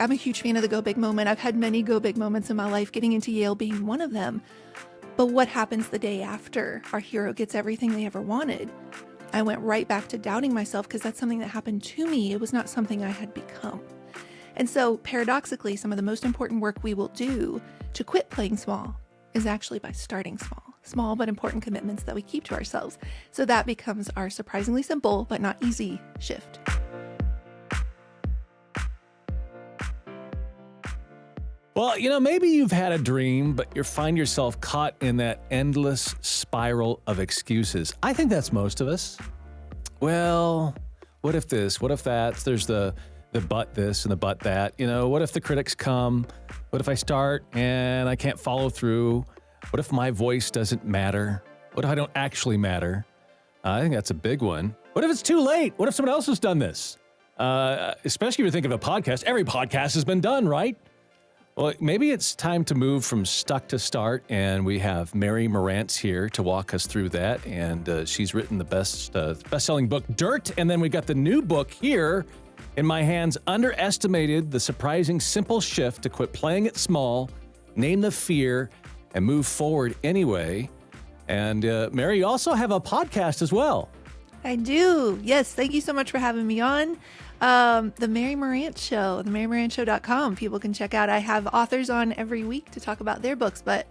I'm a huge fan of the go big moment. I've had many go big moments in my life, getting into Yale being one of them. But what happens the day after our hero gets everything they ever wanted? I went right back to doubting myself because that's something that happened to me. It was not something I had become. And so, paradoxically, some of the most important work we will do to quit playing small is actually by starting small. Small but important commitments that we keep to ourselves. So that becomes our surprisingly simple but not easy shift. Well, maybe you've had a dream, but you find yourself caught in that endless spiral of excuses. I think that's most of us. Well, what if this? What if that? There's the but this and the but that. What if the critics come? What if I start and I can't follow through? What if my voice doesn't matter? What if I don't actually matter? I think that's a big one. What if it's too late? What if someone else has done this? Especially if you're thinking of a podcast. Every podcast has been done, right? Well, maybe it's time to move from stuck to start, and we have Mary Marantz here to walk us through that, and she's written the best-selling book, Dirt, and then we got the new book here in my hands, Underestimated, the surprising simple shift to quit playing it small, name the fear, and move forward anyway. And Mary, you also have a podcast as well. I do. Yes. Thank you so much for having me on. The Mary Marantz Show, themarymarantzshow.com. People can check out. I have authors on every week to talk about their books, but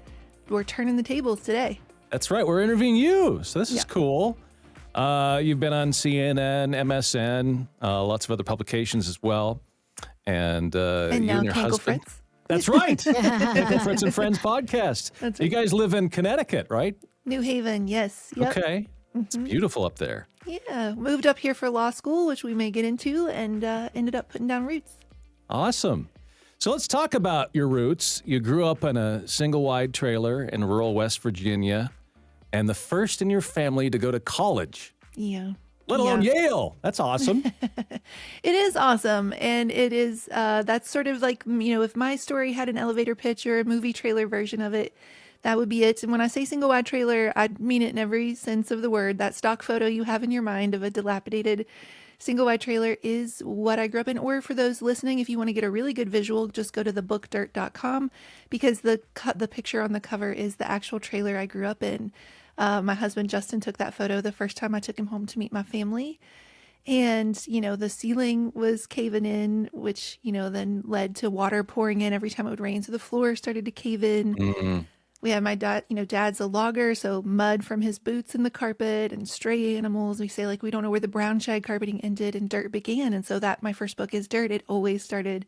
we're turning the tables today. That's right. We're interviewing you. So this is cool. You've been on CNN, MSN, lots of other publications as well. And you now and your Cankle husband. Fritz. That's right. Cankle Fritz and Friends podcast. That's You guys live in Connecticut, right? New Haven. Yes. Yep. Okay. It's beautiful up there. Yeah. Moved up here for law school, which we may get into, and ended up putting down roots. Awesome. So let's talk about your roots. You grew up in a single-wide trailer in rural West Virginia, and the first in your family to go to college. Yeah. Let alone Yale. That's awesome. It is awesome. And it is, that's sort of like, if my story had an elevator pitch or a movie trailer version of it, that would be it. And when I say single wide trailer, I mean it in every sense of the word. That stock photo you have in your mind of a dilapidated single wide trailer is what I grew up in. Or for those listening, if you want to get a really good visual, just go to thebookdirt.com because the picture on the cover is the actual trailer I grew up in. My husband, Justin, took that photo the first time I took him home to meet my family. And, the ceiling was caving in, which, then led to water pouring in every time it would rain. So the floor started to cave in. Mm-hmm. We had my dad, dad's a logger, so mud from his boots in the carpet and stray animals. We say, we don't know where the brown shag carpeting ended and dirt began. And so my first book is Dirt. It always started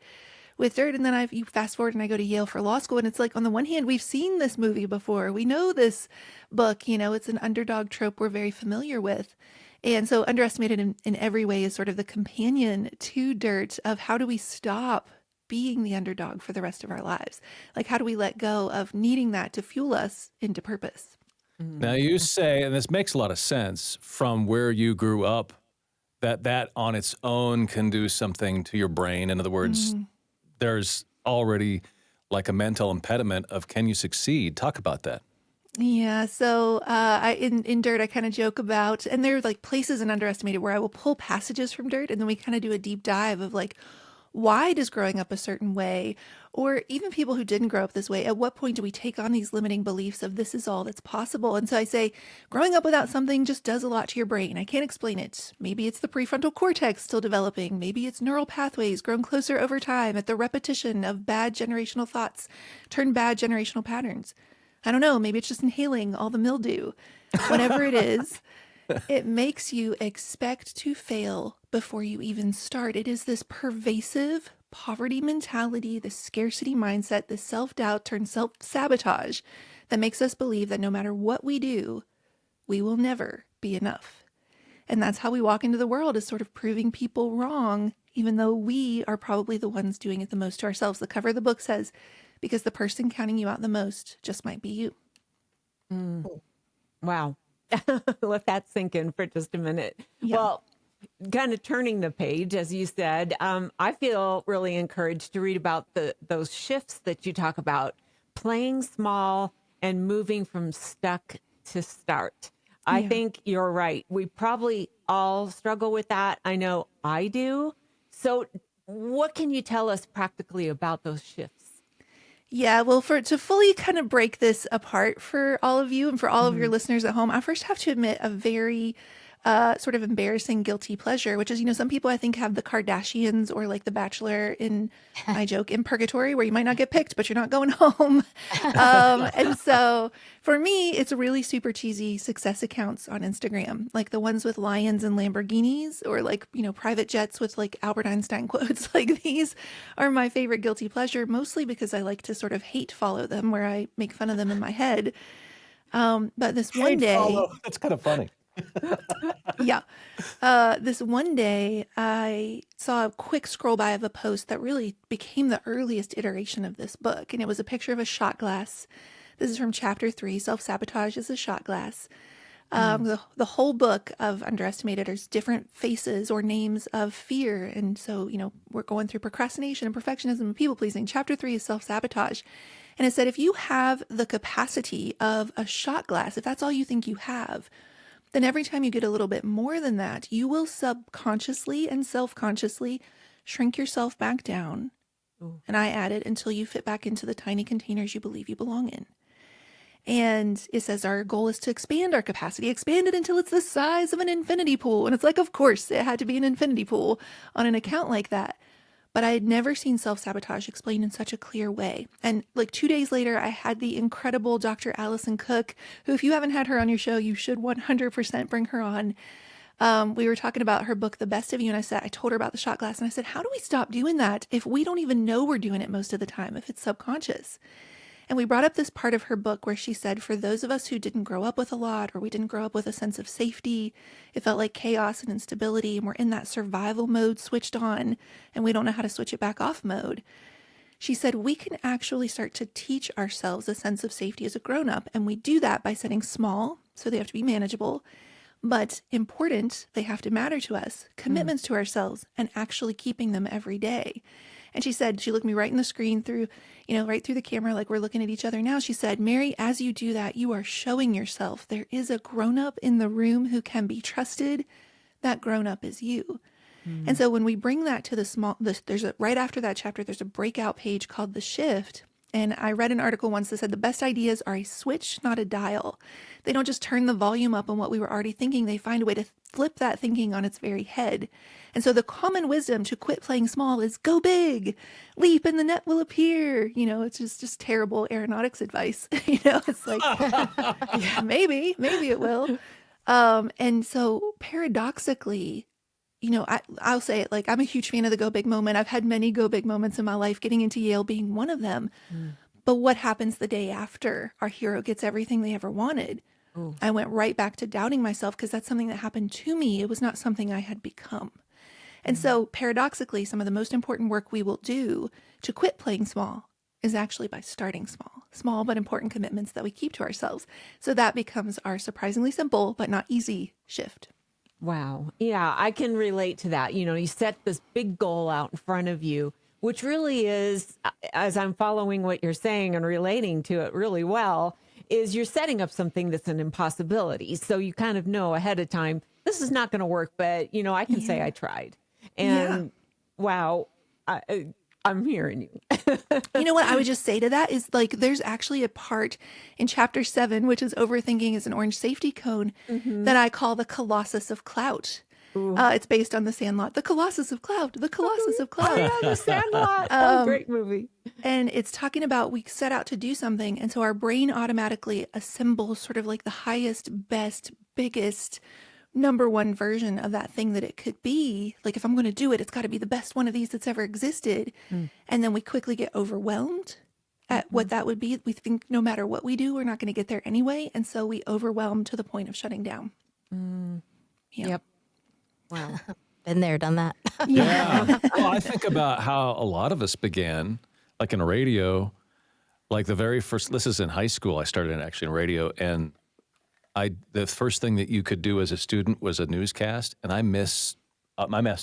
with dirt. And then you fast forward and I go to Yale for law school. And it's on the one hand, we've seen this movie before. We know this book, it's an underdog trope we're very familiar with. And so Underestimated in every way is sort of the companion to Dirt of how do we stop being the underdog for the rest of our lives? How do we let go of needing that to fuel us into purpose? Now you say, and this makes a lot of sense from where you grew up, that on its own can do something to your brain. In other words, there's already a mental impediment of can you succeed? Talk about that. Yeah, so in Dirt, I kind of joke about, and there are places in Underestimated where I will pull passages from Dirt, and then we kind of do a deep dive of why does growing up a certain way, or even people who didn't grow up this way, at what point do we take on these limiting beliefs of this is all that's possible? And so I say, growing up without something just does a lot to your brain. I can't explain it. Maybe it's the prefrontal cortex still developing. Maybe it's neural pathways grown closer over time at the repetition of bad generational thoughts turn bad generational patterns. I don't know. Maybe it's just inhaling all the mildew. Whatever it is, it makes you expect to fail before you even start. It is this pervasive poverty mentality, this scarcity mindset, this self-doubt turned self-sabotage that makes us believe that no matter what we do, we will never be enough. And that's how we walk into the world, is sort of proving people wrong, even though we are probably the ones doing it the most to ourselves. The cover of the book says, because the person counting you out the most just might be you. Wow. Let that sink in for just a minute. Yeah. Well, kind of turning the page, as you said, I feel really encouraged to read about those shifts that you talk about, playing small and moving from stuck to start. I think you're right. We probably all struggle with that. I know I do. So what can you tell us practically about those shifts? Yeah, well, for to fully kind of break this apart for all of you and for all of your Mhm. listeners at home, I first have to admit a very sort of embarrassing guilty pleasure, which is, some people I think have the Kardashians or like The Bachelor in, I joke, in purgatory, where you might not get picked, but you're not going home. And so for me, it's really super cheesy success accounts on Instagram, like the ones with lions and Lamborghinis, or like, private jets with like Albert Einstein quotes. Like these are my favorite guilty pleasure, mostly because I like to sort of hate follow them where I make fun of them in my head. But this one Hate day, follow. That's kind of funny. yeah, this one day I saw a quick scroll by of a post that really became the earliest iteration of this book. And it was a picture of a shot glass. This is from chapter 3, Self-Sabotage is a Shot Glass. Mm. The whole book of Underestimated is different faces or names of fear. And so, we're going through procrastination and perfectionism and people pleasing. Chapter 3 is self-sabotage. And it said, if you have the capacity of a shot glass, if that's all you think you have, then every time you get a little bit more than that, you will subconsciously and self-consciously shrink yourself back down. Ooh. And I added, until you fit back into the tiny containers you believe you belong in. And it says our goal is to expand our capacity, expand it until it's the size of an infinity pool. And it's like, of course, it had to be an infinity pool on an account like that. But I had never seen self-sabotage explained in such a clear way. And like 2 days later, I had the incredible Dr. Allison Cook, who, if you haven't had her on your show, you should 100% bring her on. We were talking about her book, The Best of You. And I told her about the shot glass. And I said, how do we stop doing that if we don't even know we're doing it most of the time, if it's subconscious? And we brought up this part of her book where she said, for those of us who didn't grow up with a lot, or we didn't grow up with a sense of safety, it felt like chaos and instability, and we're in that survival mode switched on, and we don't know how to switch it back off mode. She said, we can actually start to teach ourselves a sense of safety as a grown-up, and we do that by setting small, so they have to be manageable, but important, they have to matter to us, commitments to ourselves, and actually keeping them every day. And she said, she looked me right in the screen through, right through the camera, like we're looking at each other now. She said, Mary, as you do that, you are showing yourself there is a grown-up in the room who can be trusted. That grown-up is you. And so when we bring that to right after that chapter, there's a breakout page called The Shift. And I read an article once that said the best ideas are a switch, not a dial. They don't just turn the volume up on what we were already thinking. They find a way to flip that thinking on its very head. And so the common wisdom to quit playing small is go big, leap and the net will appear. It's just terrible aeronautics advice. It's like, yeah, maybe it will. And so paradoxically, I'll say it, like, I'm a huge fan of the go big moment. I've had many go big moments in my life, getting into Yale being one of them. But what happens the day after our hero gets everything they ever wanted? Ooh. I went right back to doubting myself because that's something that happened to me. It was not something I had become. And so paradoxically, some of the most important work we will do to quit playing small is actually by starting small but important commitments that we keep to ourselves. So that becomes our surprisingly simple but not easy shift. Wow. Yeah, I can relate to that. You set this big goal out in front of you, which really is, as I'm following what you're saying and relating to it really well, is you're setting up something that's an impossibility. So you kind of know ahead of time, this is not going to work, but, I can say I tried. And wow, I'm hearing you. You know what I would just say to that is, like, there's actually a part in chapter 7, which is overthinking is an orange safety cone, that I call the Colossus of Clout. It's based on The Sandlot. The Colossus of Clout. The Colossus of Clout. Oh, yeah, The Sandlot. Great movie. And it's talking about we set out to do something, and so our brain automatically assembles sort of like the highest, best, biggest, number one version of that thing that it could be. Like, if I'm going to do it, it's got to be the best one of these that's ever existed. And then we quickly get overwhelmed at what that would be. We think no matter what we do, we're not going to get there anyway. And so we overwhelm to the point of shutting down. Yeah. Yep. Wow. Been there, done that. Yeah. Well, I think about how a lot of us began, like in radio, like the very first, this is in high school, I started actually in radio, and the first thing that you could do as a student was a newscast, and I messed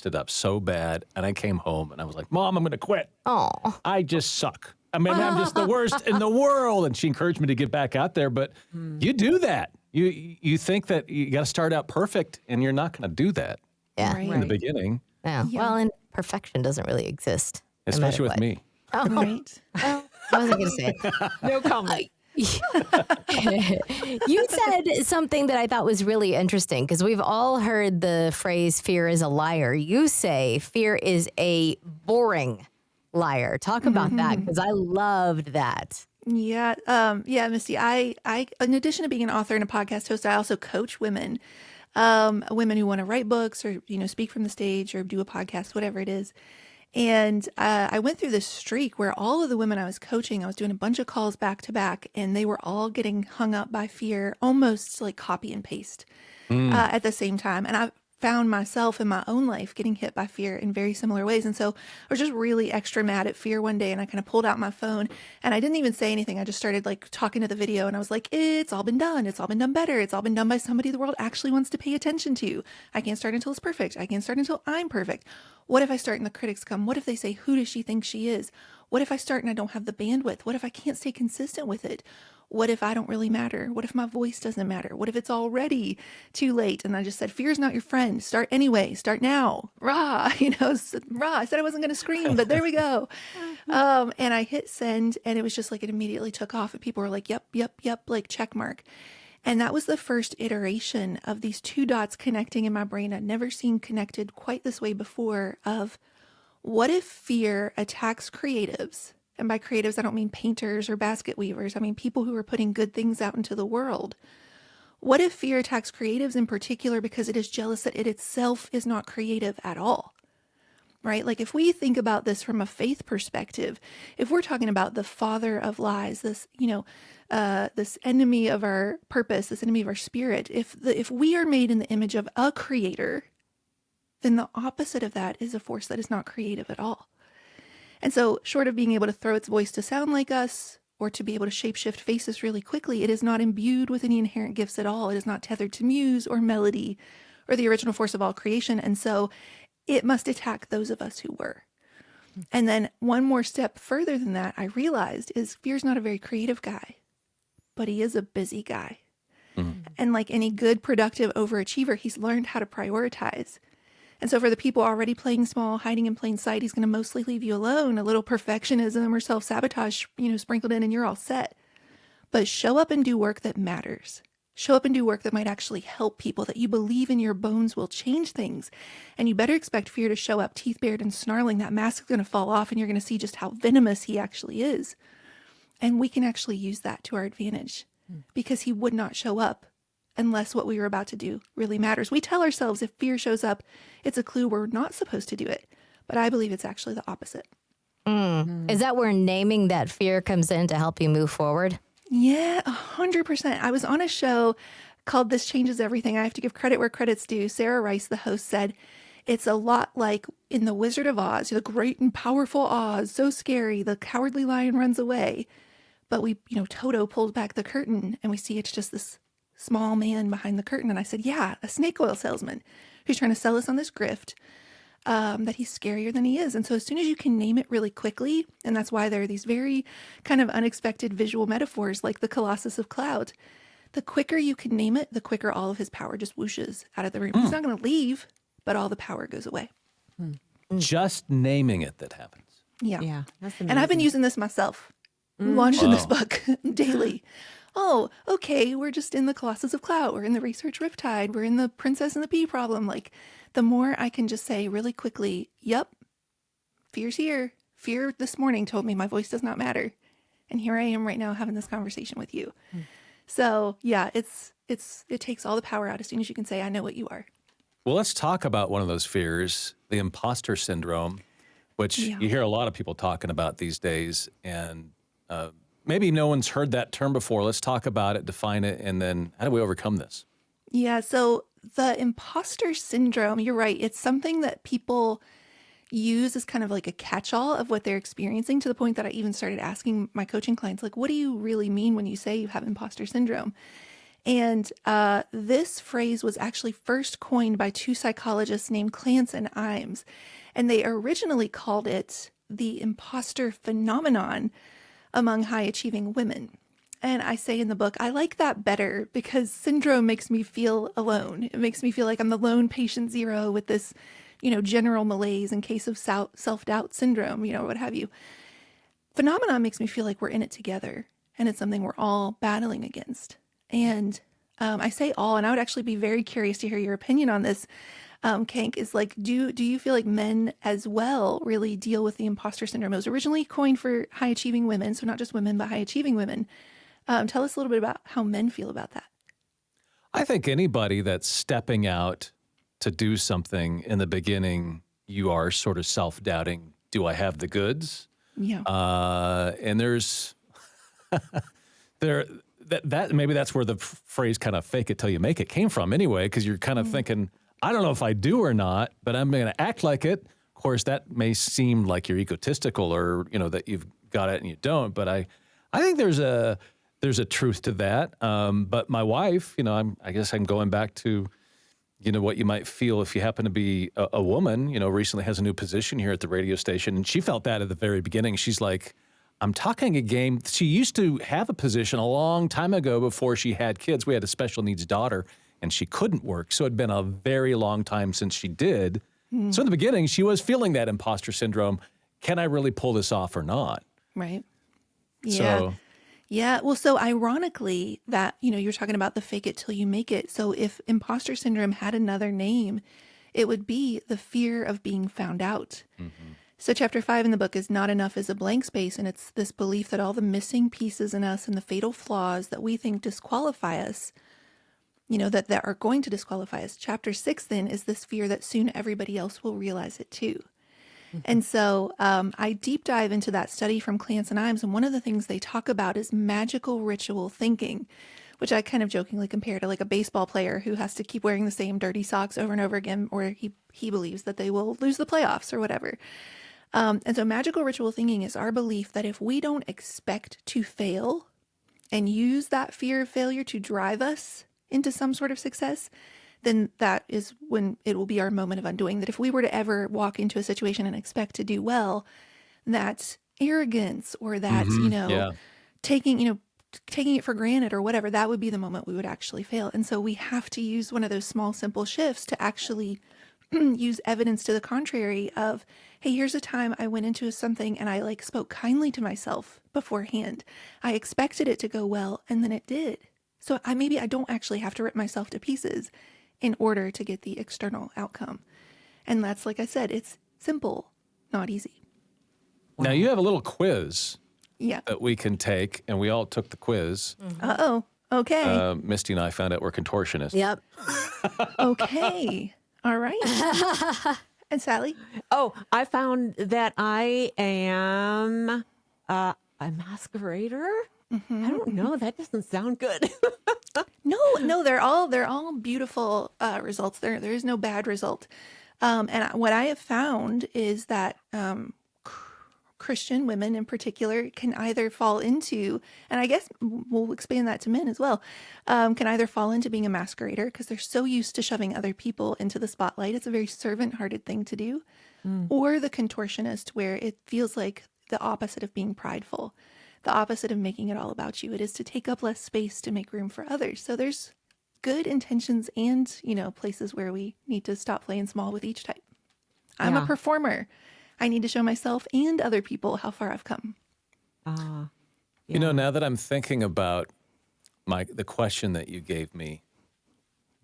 it up so bad, and I came home and I was like, Mom, I'm going to quit. Oh, I just suck. I mean, I'm just the worst in the world. And she encouraged me to get back out there, but you do that. You think that you got to start out perfect, and you're not going to do that yeah. Right. in the beginning. Yeah. Yeah. Well, and perfection doesn't really exist. No matter Especially with what. me. Oh, Right. well, I wasn't going to say it. No comment. You said something that I thought was really interesting because we've all heard the phrase fear is a liar. You say fear is a boring liar. Talk about that because I loved that. Yeah. Yeah, Misty, I, in addition to being an author and a podcast host, I also coach women who want to write books or, speak from the stage or do a podcast, whatever it is. And I went through this streak where all of the women I was coaching, I was doing a bunch of calls back to back, and they were all getting hung up by fear, almost like copy and paste at the same time. And I found myself in my own life getting hit by fear in very similar ways. And so I was just really extra mad at fear one day, and I kind of pulled out my phone and I didn't even say anything. I just started like talking to the video, and I was like, it's all been done. It's all been done better. It's all been done by somebody the world actually wants to pay attention to. I can't start until it's perfect. I can't start until I'm perfect. What if I start and the critics come? What if they say, who does she think she is? What if I start and I don't have the bandwidth? What if I can't stay consistent with it? What if I don't really matter? What if my voice doesn't matter? What if it's already too late? And I just said, fear is not your friend. Start anyway. Start now. Rah, rah. I said I wasn't going to scream, but there we go. And I hit send, and it was just like it immediately took off, and people were like, yep, like check mark. And that was the first iteration of these two dots connecting in my brain. I'd never seen connected quite this way before of what if fear attacks creatives? And by creatives, I don't mean painters or basket weavers. I mean people who are putting good things out into the world. What if fear attacks creatives in particular because it is jealous that it itself is not creative at all? Right? Like if we think about this from a faith perspective, if we're talking about the father of lies, this, this enemy of our purpose, this enemy of our spirit, if we are made in the image of a creator, then the opposite of that is a force that is not creative at all. And so short of being able to throw its voice to sound like us or to be able to shapeshift faces really quickly, it is not imbued with any inherent gifts at all. It is not tethered to muse or melody or the original force of all creation. And so it must attack those of us who were. And then one more step further than that, I realized is fear's not a very creative guy, but he is a busy guy. And like any good, productive overachiever, he's learned how to prioritize. And so for the people already playing small, hiding in plain sight, he's going to mostly leave you alone. A little perfectionism or self-sabotage, sprinkled in, and you're all set. But show up and do work that matters. Show up and do work that might actually help people, that you believe in your bones will change things. And you better expect fear to show up teeth bared and snarling. That mask is going to fall off, and you're going to see just how venomous he actually is. And we can actually use that to our advantage because he would not show up unless what we were about to do really matters. We tell ourselves if fear shows up, it's a clue we're not supposed to do it. But I believe it's actually the opposite. Is that where naming that fear comes in to help you move forward? Yeah, 100%. I was on a show called This Changes Everything. I have to give credit where credit's due. Sarah Rice, the host, said, it's a lot like in The Wizard of Oz, the great and powerful Oz, so scary, the cowardly lion runs away. But we, Toto pulls back the curtain and we see it's just this small man behind the curtain. And I said, yeah, a snake oil salesman who's trying to sell us on this grift, that he's scarier than he is. And so as soon as you can name it really quickly, and that's why there are these very kind of unexpected visual metaphors like the Colossus of Cloud, the quicker you can name it, the quicker all of his power just whooshes out of the room. He's not going to leave, but all the power goes away. Just naming it that happens. Yeah. Yeah, that's amazing. And I've been using this myself. Launched in this book daily. Oh, okay, we're just in the Colossus of Cloud. We're in the Research Riptide. We're in the Princess and the Pea problem. Like, the more I can just say really quickly, yep, fear's here. Fear this morning told me my voice does not matter. And here I am right now having this conversation with you. So yeah, it takes all the power out as soon as you can say, I know what you are. Well, let's talk about one of those fears, the imposter syndrome, which Yeah. you hear a lot of people talking about these days. And maybe no one's heard that term before. Let's talk about it, define it, and then how do we overcome this? Yeah, so the imposter syndrome, you're right. It's something that people use as kind of like a catch-all of what they're experiencing, to the point that I even started asking my coaching clients, like, what do you really mean when you say you have imposter syndrome? And this phrase was actually first coined by two psychologists named Clance and Imes. And they originally called it the imposter phenomenon among high-achieving women. And I say in the book, I like that better because syndrome makes me feel alone. It makes me feel like I'm the lone patient zero with this general malaise in case of self-doubt syndrome, what have you. Phenomenon makes me feel like we're in it together, and it's something we're all battling against. And I say all, and I would actually be very curious to hear your opinion on this. Kank, is like, do you feel like men as well really deal with the imposter syndrome? It was originally coined for high achieving women, so not just women, but high achieving women. Tell us a little bit about how men feel about that. I think anybody that's stepping out to do something in the beginning, you are sort of self-doubting. Do I have the goods? Yeah. And there's that maybe that's where the phrase kind of "fake it till you make it" came from anyway, because you're kind of thinking, I don't know if I do or not, but I'm going to act like it. Of course, that may seem like you're egotistical or that you've got it and you don't. But I think there's a truth to that. But my wife, I guess I'm going back to what you might feel if you happen to be a woman. Recently has a new position here at the radio station, and she felt that at the very beginning. She's like, I'm talking a game. She used to have a position a long time ago before she had kids. We had a special needs daughter, and she couldn't work. So it'd been a very long time since she did. So in the beginning, she was feeling that imposter syndrome. Can I really pull this off or not? Right. Yeah. So, Yeah. Well, so ironically that, you're talking about the fake it till you make it. So if imposter syndrome had another name, it would be the fear of being found out. So chapter 5 in the book is not enough as a blank space. And it's this belief that all the missing pieces in us and the fatal flaws that we think disqualify us, that are going to disqualify us. Chapter 6 then is this fear that soon everybody else will realize it too. And so I deep dive into that study from Clance and Imes, and one of the things they talk about is magical ritual thinking, which I kind of jokingly compare to like a baseball player who has to keep wearing the same dirty socks over and over again, or he believes that they will lose the playoffs or whatever. And so magical ritual thinking is our belief that if we don't expect to fail and use that fear of failure to drive us into some sort of success, then that is when it will be our moment of undoing. That if we were to ever walk into a situation and expect to do well, that arrogance or that, yeah. taking it for granted or whatever, that would be the moment we would actually fail. And so we have to use one of those small, simple shifts to actually use evidence to the contrary of, hey, here's a time I went into something and I spoke kindly to myself beforehand. I expected it to go well, and then it did. So maybe I don't actually have to rip myself to pieces in order to get the external outcome. And that's, like I said, it's simple, not easy. Now you have a little quiz Yeah. that we can take, and we all took the quiz. Uh-oh. Okay. Misty and I found out we're contortionists. Yep. Okay. All right. And Sally? Oh, I found that I am a masquerader. I don't know. That doesn't sound good. No, they're all beautiful results. There is no bad result. And what I have found is that Christian women in particular can either fall into, and I guess we'll expand that to men as well, can either fall into being a masquerader because they're so used to shoving other people into the spotlight. It's a very servant-hearted thing to do. Or the contortionist, where it feels like the opposite of being prideful, the opposite of making it all about you. It is to take up less space to make room for others. So there's good intentions and, places where we need to stop playing small with each type. I'm a performer. I need to show myself and other people how far I've come. Now that I'm thinking about the question that you gave me,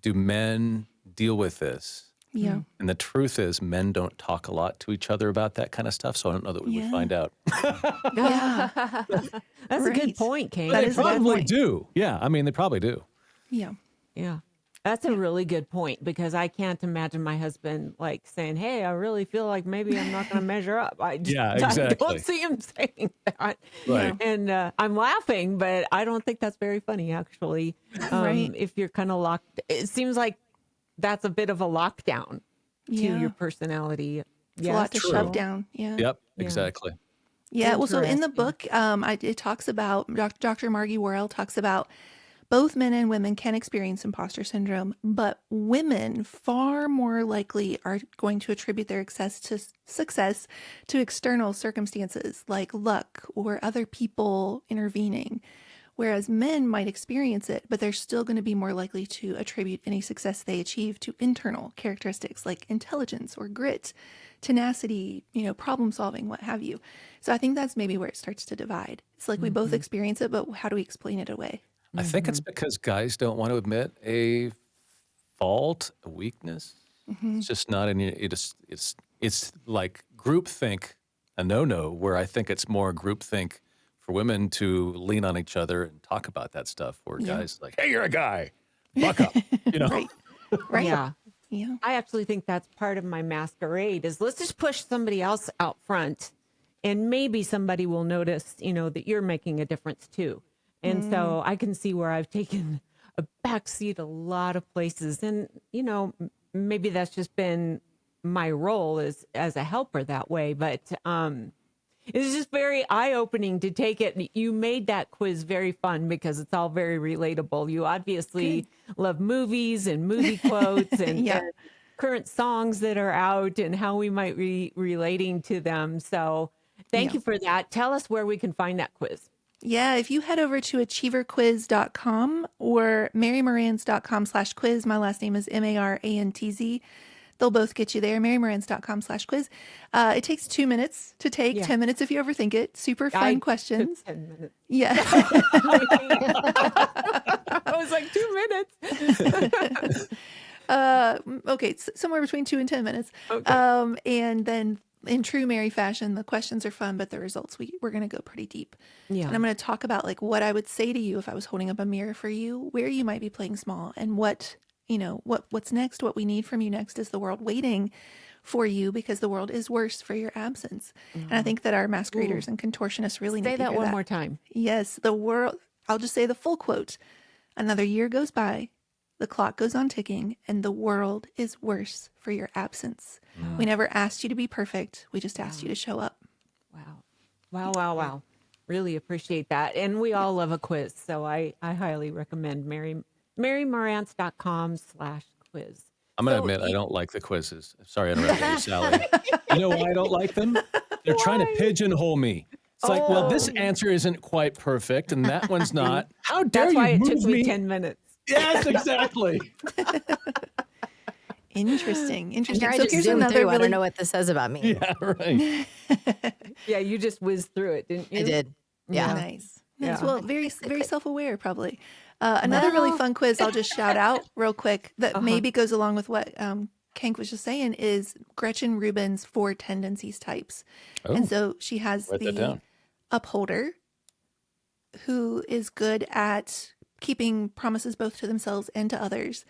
do men deal with this? Yeah. And the truth is, men don't talk a lot to each other about that kind of stuff, so I don't know that we would find out. Yeah. That's a good Right. point, Kate. That They is a good probably point. do. Yeah, I mean, they probably do. Yeah. Yeah. That's a really good point, because I can't imagine my husband saying, "Hey, I really feel like maybe I'm not going to measure up." I just, Yeah, I exactly. don't see him saying that. Right. And I'm laughing, but I don't think that's very funny, actually. Right. If you're kind of locked, it seems like that's a bit of a lockdown to Yeah. your personality. It's a lot to shove down. Yeah. Yep, exactly. Yeah. Well, so in the Interesting. book, it talks about, Dr. Margie Worrell talks about both men and women can experience imposter syndrome, but women far more likely are going to attribute their success to external circumstances like luck or other people intervening, Whereas men might experience it, but they're still going to be more likely to attribute any success they achieve to internal characteristics like intelligence or grit, tenacity, problem solving, what have you. So I think that's maybe where it starts to divide. It's like we both experience it, but how do we explain it away? I think it's because guys don't want to admit a fault, a weakness. It's just not in your, it's like groupthink, a no-no, where I think it's more groupthink for women to lean on each other and talk about that stuff, where guys like, hey, you're a guy, buck up, Right. Right. Yeah. Yeah. I actually think that's part of my masquerade is let's just push somebody else out front and maybe somebody will notice, that you're making a difference too. And so I can see where I've taken a backseat a lot of places. And, maybe that's just been my role as a helper that way. But it's just very eye-opening to take it. You made that quiz very fun because it's all very relatable. You obviously love movies and movie quotes and, and current songs that are out and how we might be relating to them. So thank you for that. Tell us where we can find that quiz. Yeah, if you head over to achieverquiz.com or marymarantz.com/quiz, my last name is Marantz. They'll both get you there, marymarantz.com/quiz. It takes 2 minutes to take, 10 minutes if you overthink it. Super fun questions. 10 minutes. Yeah. I was like 2 minutes. Okay, somewhere between 2 and 10 minutes. Okay. And then in true Mary fashion, the questions are fun, but the results, we're going to go pretty deep. Yeah. And I'm going to talk about like what I would say to you if I was holding up a mirror for you, where you might be playing small, and what's next, what we need from you next. Is the world waiting for you because the world is worse for your absence? And I think that our masqueraders and contortionists really need Say to that hear one that. more time. Yes, the world, I'll just say the full quote. Another year goes by, the clock goes on ticking, and the world is worse for your absence. We never asked you to be perfect. We just asked you to show up. Wow. Really appreciate that. And we all love a quiz. So I highly recommend marymarantz.com/quiz. I'm going to admit, I don't like the quizzes. Sorry, I interrupted you, Sally. You know why I don't like them? They're trying to pigeonhole me. It's like, well, this answer isn't quite perfect, and that one's not. How dare That's you why it move took me? me 10 minutes. Yes, exactly. Interesting. Here I So just here's zoomed another through. I really don't know what this says about me. Yeah, right. Yeah, you just whizzed through it, didn't you? I did. Yeah. nice. Yeah. Well, very self-aware, probably. Another really fun quiz I'll just shout out real quick that maybe goes along with what Kank was just saying is Gretchen Rubin's 4 tendencies types. And so she has Write that the down. upholder, who is good at keeping promises both to themselves and to others.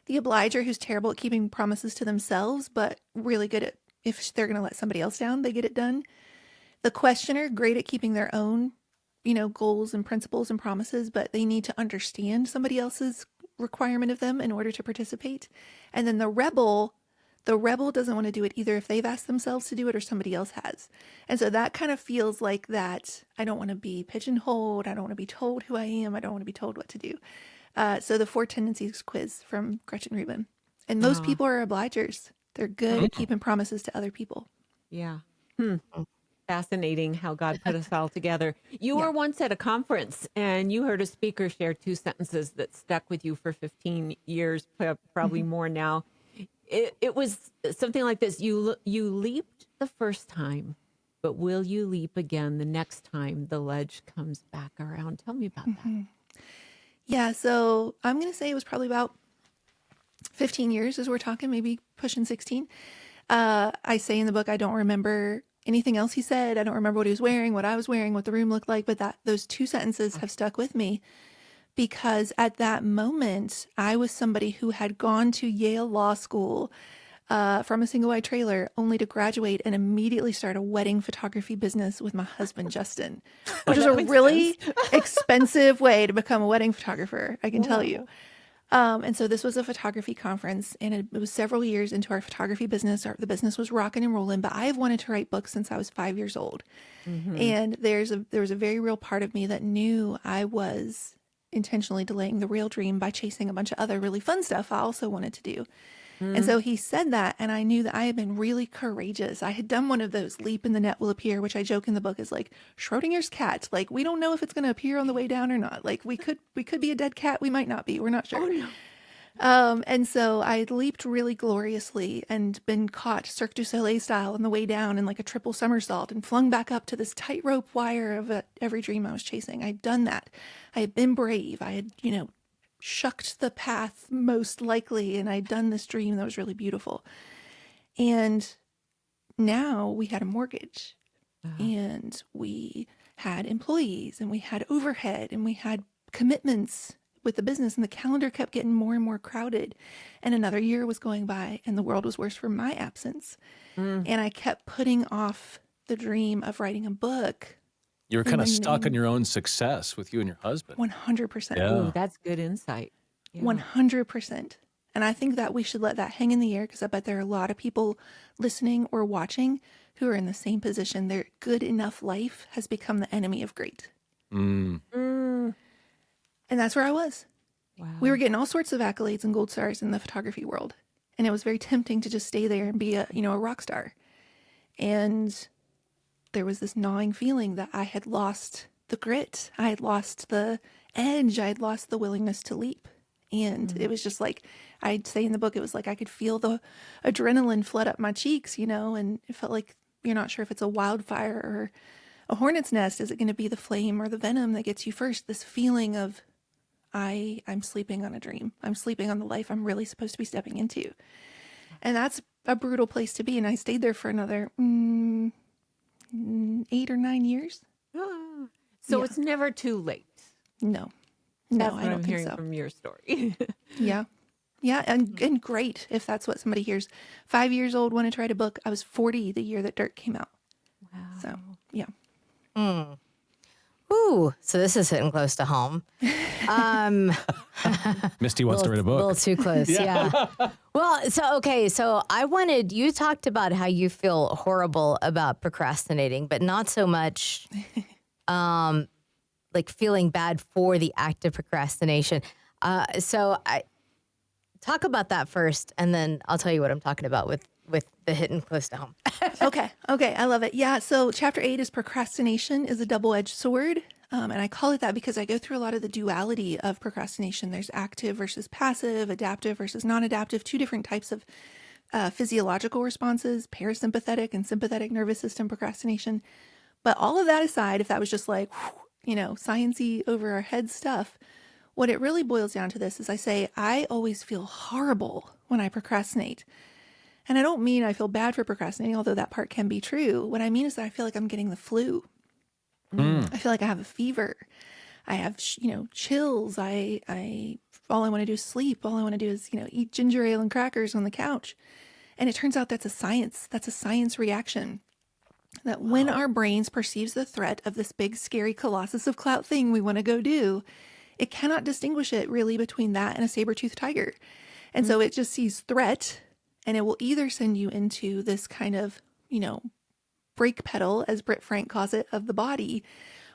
The obliger, who's terrible at keeping promises to themselves, but really good at if they're going to let somebody else down, they get it done. The questioner, great at keeping their own, goals and principles and promises, but they need to understand somebody else's requirement of them in order to participate. And then the rebel doesn't want to do it either if they've asked themselves to do it or somebody else has. And so that kind of feels like that. I don't want to be pigeonholed. I don't want to be told who I am. I don't want to be told what to do. So the 4 tendencies quiz from Gretchen Rubin. And most people are obligers. They're good at keeping promises to other people. Yeah. Fascinating how God put us all together. You were once at a conference and you heard a speaker share 2 sentences that stuck with you for 15 years, probably more now. It was something like this. You leaped the first time, but will you leap again the next time the ledge comes back around? Tell me about that. Yeah, so I'm going to say it was probably about 15 years as we're talking, maybe pushing 16. I say in the book, I don't remember anything else he said. I don't remember what he was wearing, what I was wearing, what the room looked like, but those 2 sentences have stuck with me because at that moment, I was somebody who had gone to Yale Law School from a single wide trailer only to graduate and immediately start a wedding photography business with my husband, Justin, which is a really expensive way to become a wedding photographer, I can tell you. And so this was a photography conference, and it was several years into our photography business. The business was rocking and rolling, but I have wanted to write books since I was 5 years old. And there was a very real part of me that knew I was intentionally delaying the real dream by chasing a bunch of other really fun stuff I also wanted to do. And so he said that, and I knew that I had been really courageous. I had done one of those leap and the net will appear, which I joke in the book is like Schrodinger's cat. Like, we don't know if it's going to appear on the way down or not. Like, we could be a dead cat. We might not be. We're not sure. Oh, no. And so I leaped really gloriously and been caught Cirque du Soleil style on the way down in like a triple somersault and flung back up to this tightrope wire of every dream I was chasing. I'd done that. I had been brave. I had, shucked the path most likely, and I'd done this dream that was really beautiful. And now we had a mortgage, and we had employees, and we had overhead, and we had commitments with the business, and the calendar kept getting more and more crowded. And another year was going by, and the world was worse for my absence. And I kept putting off the dream of writing a book. You were kind of stuck in your own success with you and your husband. 100%. Yeah. Ooh, that's good insight. Yeah. 100%. And I think that we should let that hang in the air, because I bet there are a lot of people listening or watching who are in the same position. Their good enough life has become the enemy of great. Mm. And that's where I was. Wow. We were getting all sorts of accolades and gold stars in the photography world. And it was very tempting to just stay there and be a rock star. And there was this gnawing feeling that I had lost the grit. I had lost the edge. I had lost the willingness to leap. And it was just like, I'd say in the book, it was like I could feel the adrenaline flood up my cheeks, and it felt like you're not sure if it's a wildfire or a hornet's nest. Is it going to be the flame or the venom that gets you first? This feeling of I'm sleeping on a dream. I'm sleeping on the life I'm really supposed to be stepping into. And that's a brutal place to be. And I stayed there for another 8 or 9 years. So Yeah. it's never too late. No, That's I what don't I'm think hearing so. from your story. Yeah. Yeah. And great if that's what somebody hears. 5 years old, wanted to write a book. I was 40 the year that Dirt came out. Wow. So, yeah. Ooh, so this is hitting close to home. Misty wants to write a A book. little too close, yeah. Well, so I wanted, you talked about how you feel horrible about procrastinating, but not so much like feeling bad for the act of procrastination. So I talk about that first, and then I'll tell you what I'm talking about with the hitting close to home. Okay. I love it. Yeah. So chapter 8 is procrastination is a double-edged sword. And I call it that because I go through a lot of the duality of procrastination. There's active versus passive, adaptive versus non-adaptive, two different types of physiological responses, parasympathetic and sympathetic nervous system procrastination. But all of that aside, if that was just like, science-y over our head stuff, what it really boils down to this is I say, I always feel horrible when I procrastinate. And I don't mean I feel bad for procrastinating, although that part can be true. What I mean is that I feel like I'm getting the flu. I feel like I have a fever. I have, chills. I all I want to do is sleep. All I want to do is, eat ginger ale and crackers on the couch. And it turns out that's a science reaction. That when our brains perceives the threat of this big, scary colossus of clout thing we want to go do, it cannot distinguish it really between that and a saber-toothed tiger. And so it just sees threat, and it will either send you into this kind of, brake pedal, as Britt Frank calls it, of the body,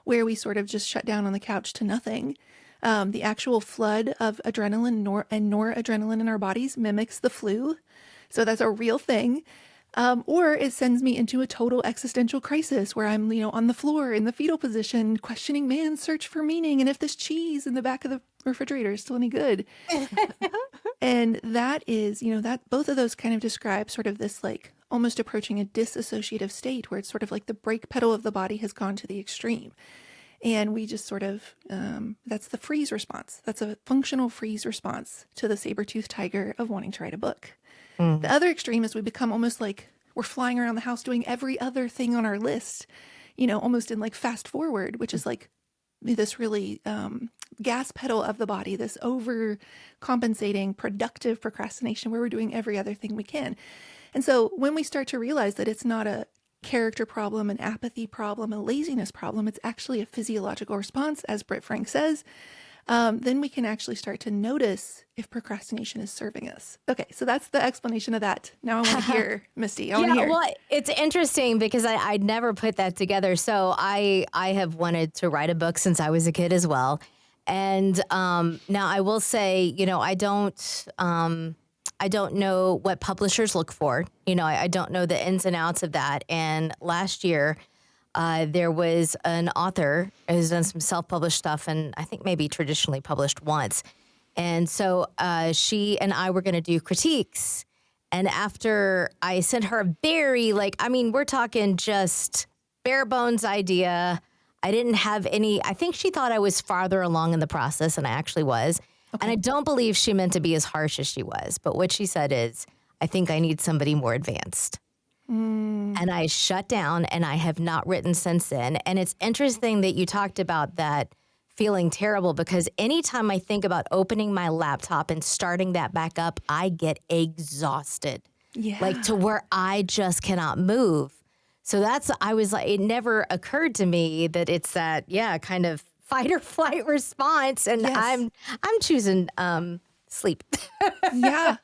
where we sort of just shut down on the couch to nothing. The actual flood of adrenaline and noradrenaline in our bodies mimics the flu. So that's a real thing. Or it sends me into a total existential crisis where I'm, on the floor in the fetal position, questioning man's search for meaning and if this cheese in the back of the refrigerator is still any good. And that is, that both of those kind of describe sort of this like almost approaching a disassociative state where it's sort of like the brake pedal of the body has gone to the extreme. And we just sort of, that's the freeze response. That's a functional freeze response to the saber-toothed tiger of wanting to write a book. The other extreme is we become almost like we're flying around the house doing every other thing on our list, almost in like fast forward, which is like this really gas pedal of the body, this overcompensating productive procrastination where we're doing every other thing we can. And so when we start to realize that it's not a character problem, an apathy problem, a laziness problem, it's actually a physiological response, as Britt Frank says, then we can actually start to notice if procrastination is serving us. Okay, so that's the explanation of that. Now I want to hear, Misty. I want to hear. Well, it's interesting because I'd never put that together. So I have wanted to write a book since I was a kid as well. And now I will say, I don't I don't know what publishers look for. I don't know the ins and outs of that. And last year, there was an author who's done some self-published stuff, and I think maybe traditionally published once. And so she and I were going to do critiques. And after I sent her a very, we're talking just bare bones idea. I didn't have any, I think she thought I was farther along in the process than I actually was. Okay. And I don't believe she meant to be as harsh as she was. But what she said is, I think I need somebody more advanced. And I shut down, and I have not written since then. And it's interesting that you talked about that feeling terrible, because anytime I think about opening my laptop and starting that back up, I get exhausted. Yeah. Like to where I just cannot move. So I was like, it never occurred to me that it's that, kind of fight or flight response. And Yes. I'm choosing sleep. Yeah.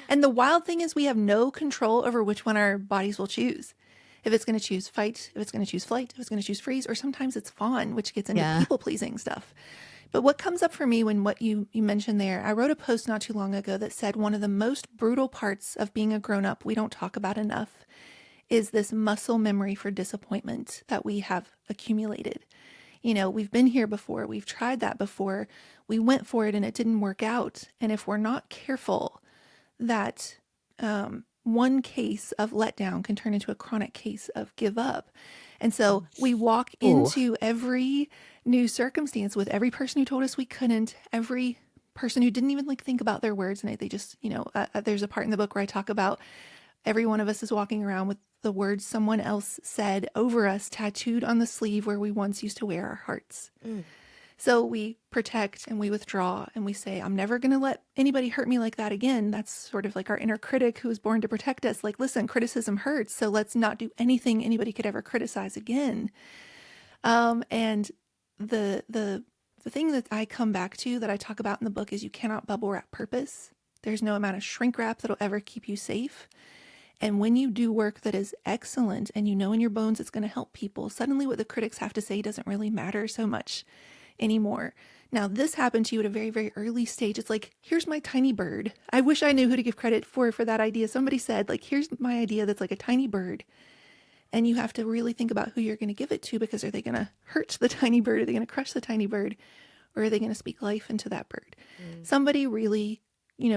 And the wild thing is we have no control over which one our bodies will choose. If it's going to choose fight, if it's going to choose flight, if it's going to choose freeze, or sometimes it's fawn, which gets into people-pleasing stuff. But what comes up for me when what you mentioned there, I wrote a post not too long ago that said one of the most brutal parts of being a grown-up we don't talk about enough is this muscle memory for disappointment that we have accumulated. We've been here before. We've tried that before. We went for it and it didn't work out. And if we're not careful, that one case of letdown can turn into a chronic case of give up. And so we walk into every new circumstance with every person who told us we couldn't, every person who didn't even think about their words. And they just, there's a part in the book where I talk about every one of us is walking around with the words someone else said over us tattooed on the sleeve where we once used to wear our hearts. So we protect and we withdraw and we say, I'm never going to let anybody hurt me like that again. That's sort of like our inner critic who was born to protect us. Like, listen, criticism hurts. So let's not do anything anybody could ever criticize again. And the thing that I come back to that I talk about in the book is you cannot bubble wrap purpose. There's no amount of shrink wrap that'll ever keep you safe. And when you do work that is excellent and you know in your bones it's going to help people, suddenly what the critics have to say doesn't really matter so much anymore. Now, this happened to you at a very, very early stage. It's like, here's my tiny bird. I wish I knew who to give credit for that idea. Somebody said, like, here's my idea that's like a tiny bird. And you have to really think about who you're going to give it to, because are they going to hurt the tiny bird? Are they going to crush the tiny bird? Or are they going to speak life into that bird? Somebody really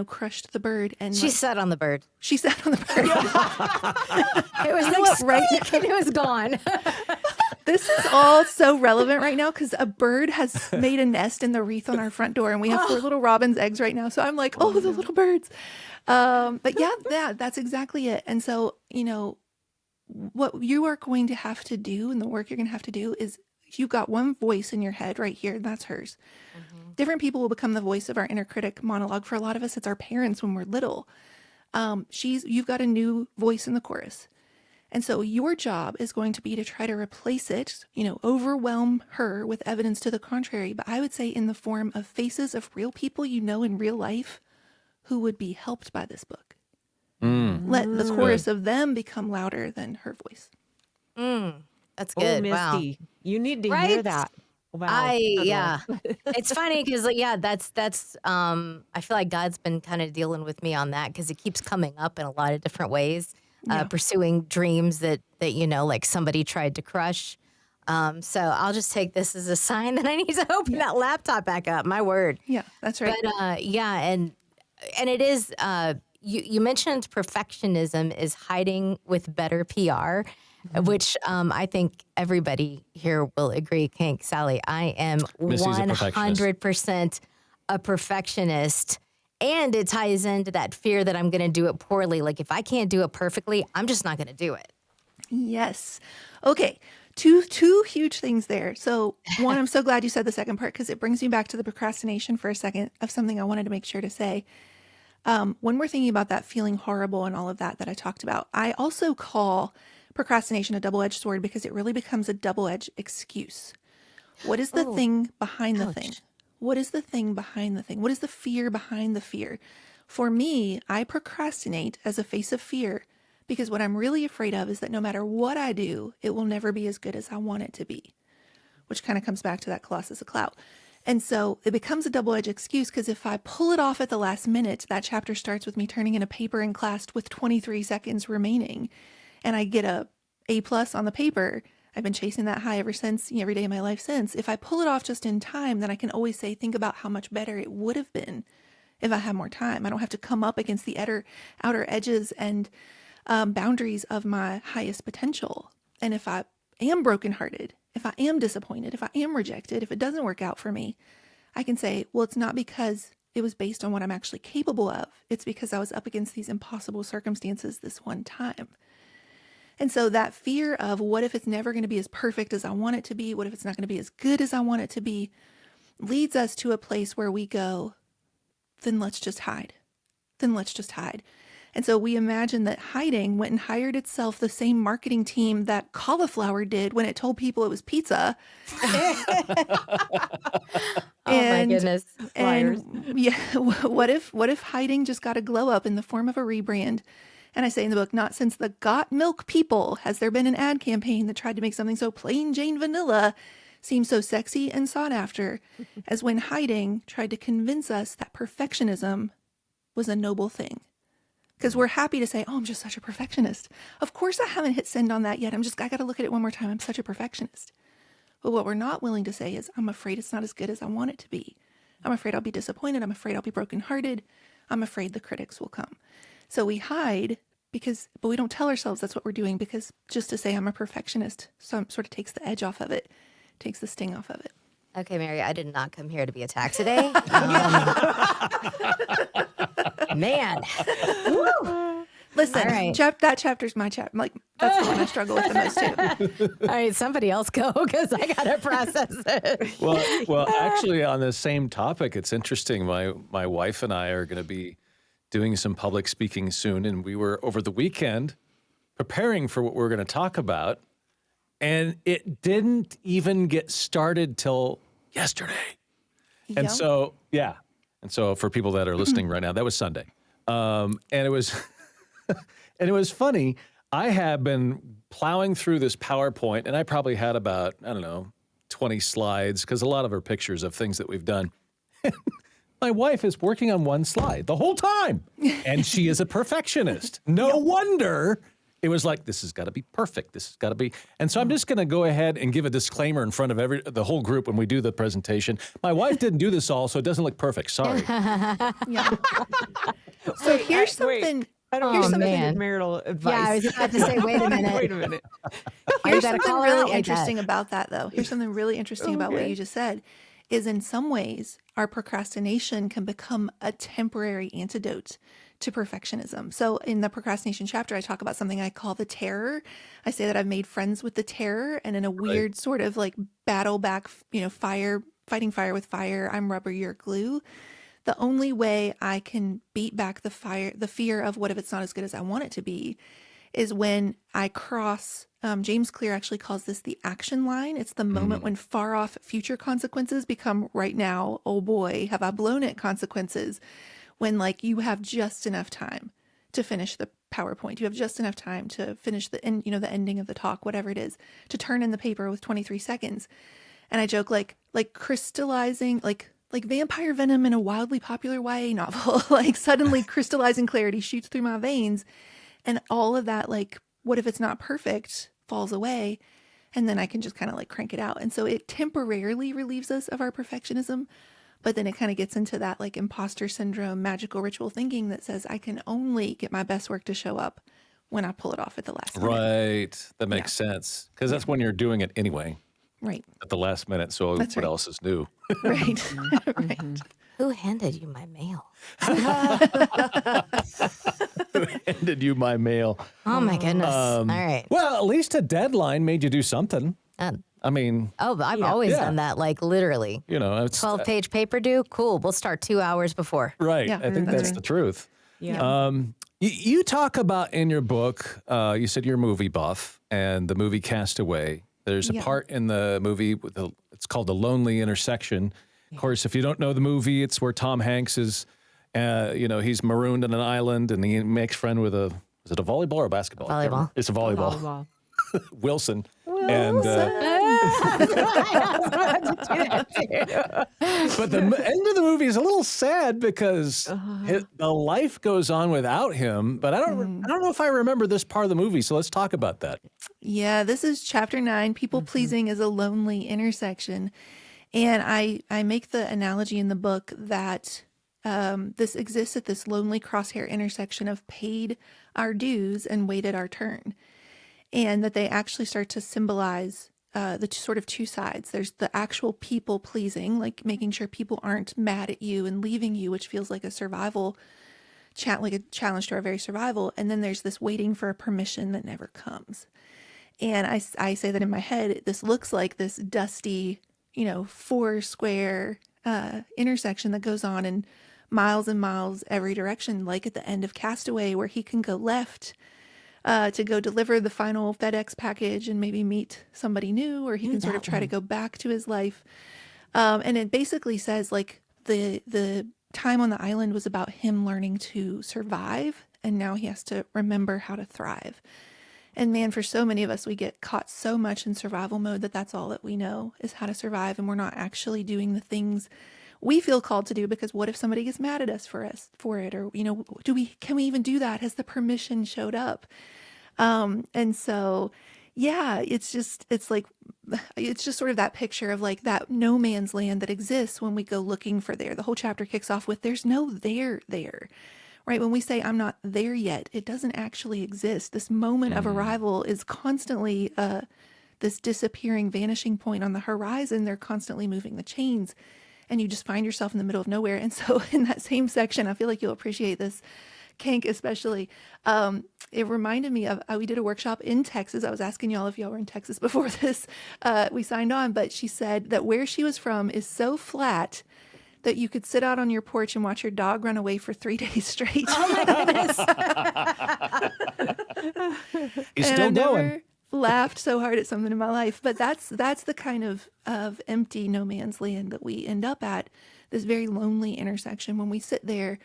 crushed the bird, and She sat on the bird. she sat on the bird. It was and it was gone. This is all so relevant right now because a bird has made a nest in the wreath on our front door, and we have 4 little robin's eggs right now. So I'm like, oh, the little birds. But that's exactly it. And so, what you are going to have to do, and the work you're going to have to do, is you've got one voice in your head right here, and that's hers. Different people will become the voice of our inner critic monologue. For a lot of us, it's our parents when we're little. You've got a new voice in the chorus. And so your job is going to be to try to replace it, overwhelm her with evidence to the contrary. But I would say in the form of faces of real people in real life who would be helped by this book. Let the chorus of them become louder than her voice. That's good. Misty, Wow. you need to Right? hear that. Wow. It's funny because that's I feel like God's been kind of dealing with me on that, because it keeps coming up in a lot of different ways. Pursuing dreams that like somebody tried to crush. So I'll just take this as a sign that I need to open that laptop back up. My word. Yeah, that's right. But and it is. You mentioned perfectionism is hiding with better PR, which I think everybody here will agree. Kink, Sally, I am Missy's a perfectionist. 100% a perfectionist. And it ties into that fear that I'm going to do it poorly. Like, if I can't do it perfectly, I'm just not going to do it. Yes. Okay. Two huge things there. So one, I'm so glad you said the second part, because it brings me back to the procrastination for a second of something I wanted to make sure to say. When we're thinking about that feeling horrible and all of that I talked about, I also call procrastination a double-edged sword, because it really becomes a double-edged excuse. What is the thing behind the thing? What is the thing behind the thing? What is the fear behind the fear? For me, I procrastinate as a face of fear, because what I'm really afraid of is that no matter what I do, it will never be as good as I want it to be, which kind of comes back to that Colossus of Clout. And so it becomes a double-edged excuse because if I pull it off at the last minute, that chapter starts with me turning in a paper in class with 23 seconds remaining, and I get a A+ on the paper. I've been chasing that high ever since, every day of my life since. If I pull it off just in time, then I can always say, think about how much better it would have been if I had more time. I don't have to come up against the outer edges and boundaries of my highest potential. And if I am brokenhearted, if I am disappointed, if I am rejected, if it doesn't work out for me, I can say, well, it's not because it was based on what I'm actually capable of. It's because I was up against these impossible circumstances this one time. And so that fear of what if it's never going to be as perfect as I want it to be? What if it's not going to be as good as I want it to be? Leads us to a place where we go, then let's just hide. Then let's just hide. And so we imagine that hiding went and hired itself the same marketing team that cauliflower did when it told people it was pizza. My goodness. Liars. And yeah, what if hiding just got a glow up in the form of a rebrand? And I say in the book, not since the Got Milk people has there been an ad campaign that tried to make something so plain Jane vanilla seem so sexy and sought after as when hiding tried to convince us that perfectionism was a noble thing. Because we're happy to say, oh, I'm just such a perfectionist. Of course I haven't hit send on that yet. I got to look at it one more time. I'm such a perfectionist. But what we're not willing to say is, I'm afraid it's not as good as I want it to be. I'm afraid I'll be disappointed. I'm afraid I'll be brokenhearted. I'm afraid the critics will come. So we hide but we don't tell ourselves that's what we're doing, because just to say I'm a perfectionist sort of takes the edge off of it, takes the sting off of it. Okay, Mary, I did not come here to be attacked today. Man. Woo. Listen, All right. that chapter's my chapter. Like, that's the one I struggle with the most too. All right, somebody else go, because I got to process it. Well, actually, on the same topic, it's interesting. My wife and I are going to be doing some public speaking soon, and we were over the weekend preparing for what we're going to talk about, and it didn't even get started till yesterday. And Yep. so, yeah. And so for people that are listening right now, that was Sunday. And it was, and it was funny. I have been plowing through this PowerPoint, and I probably had about, 20 slides, because a lot of our pictures of things that we've done. My wife is working on one slide the whole time, and she is a perfectionist. No wonder it was like, this has got to be perfect. This has got to be. And so I'm just going to go ahead and give a disclaimer in front of the whole group when we do the presentation. My wife didn't do this all, so it doesn't look perfect. Sorry. Yeah. So here's something. I don't Oh, hear something man. with marital advice. Yeah, I was about to say, wait a minute. Wait a minute. Here's got a something caller really out like that. interesting about that, though. Here's something really interesting about what you just said, is in some ways, our procrastination can become a temporary antidote to perfectionism. So in the procrastination chapter, I talk about something I call the terror. I say that I've made friends with the terror, and in a weird sort of like battle back, fighting fire with fire, I'm rubber, you're glue. The only way I can beat back the fear of what if it's not as good as I want it to be, is when I cross, James Clear actually calls this the action line. It's the moment when far off future consequences become right now, oh boy, have I blown it consequences. When like you have just enough time to finish the PowerPoint, you have just enough time to finish the ending of the talk, whatever it is, to turn in the paper with 23 seconds. And I joke like crystallizing, like vampire venom in a wildly popular YA novel, like suddenly crystallizing clarity shoots through my veins, and all of that, like, what if it's not perfect, falls away, and then I can just kind of like crank it out. And so it temporarily relieves us of our perfectionism, but then it kind of gets into that like imposter syndrome, magical ritual thinking that says I can only get my best work to show up when I pull it off at the last minute. Right. That makes sense. Because that's when you're doing it anyway. Right. At the last minute. So That's what right. else is new? Right. Right. Who handed you my mail? Handed you my mail. Oh, my goodness. All right. Well, at least a deadline made you do something. I mean, Oh, I've always done that, like literally. it's 12-page paper due? Cool. We'll start 2 hours before. right. Yeah, I think that's that's right. the truth. Yeah. You talk about in your book, you said you're a movie buff, and the movie Castaway. There's a Yeah. part in the movie it's called The Lonely Intersection. Of course, if you don't know the movie, it's where Tom Hanks is, he's marooned on an island, and he makes friend with is it a volleyball or a basketball? I can't Volleyball. remember. It's a volleyball. Volleyball. Wilson. And But the end of the movie is a little sad because the life goes on without him. But I don't know if I remember this part of the movie. So let's talk about that. Yeah, this is chapter 9. People pleasing is a lonely intersection. And I make the analogy in the book that this exists at this lonely crosshair intersection of paid our dues and waited our turn. And that they actually start to symbolize the sort of two sides. There's the actual people pleasing, like making sure people aren't mad at you and leaving you, which feels like a survival like a challenge to our very survival. And then there's this waiting for a permission that never comes. And I say that in my head, this looks like this dusty, 4-square intersection that goes on in miles and miles every direction, like at the end of Castaway, where he can go left to go deliver the final FedEx package and maybe meet somebody new, or he can sort of try to go back to his life. And it basically says like the time on the island was about him learning to survive, and now he has to remember how to thrive. And man, for so many of us, we get caught so much in survival mode that that's all that we know is how to survive, and we're not actually doing the things we feel called to do, because what if somebody gets mad at us for it, or can we even do that? Has the permission showed up? And so yeah, it's just sort of that picture of like that no man's land that exists when we go looking for there. The whole chapter kicks off with there's no there, right? When we say I'm not there yet, it doesn't actually exist. This moment of arrival is constantly this disappearing, vanishing point on the horizon. They're constantly moving the chains, and you just find yourself in the middle of nowhere. And so in that same section, I feel like you'll appreciate this, Kank especially. It reminded me of, we did a workshop in Texas. I was asking y'all if y'all were in Texas before this, we signed on, but she said that where she was from is so flat that you could sit out on your porch and watch your dog run away for 3 days straight. Oh my goodness. He's And still I've going. never laughed so hard at something in my life. But that's the kind of empty no man's land that we end up at, this very lonely intersection when we sit there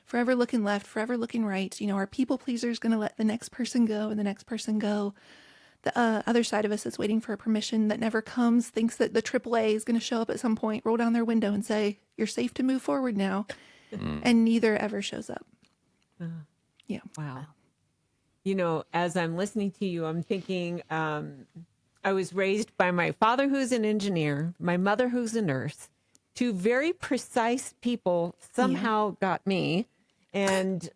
forever looking left, forever looking right. Our people pleaser is going to let the next person go and the next person go. The other side of us that's waiting for a permission that never comes thinks that the AAA is going to show up at some point, roll down their window and say, you're safe to move forward now. And neither ever shows up. Yeah. Wow. As I'm listening to you, I'm thinking I was raised by my father, who's an engineer, my mother, who's a nurse. Two very precise people somehow got me, and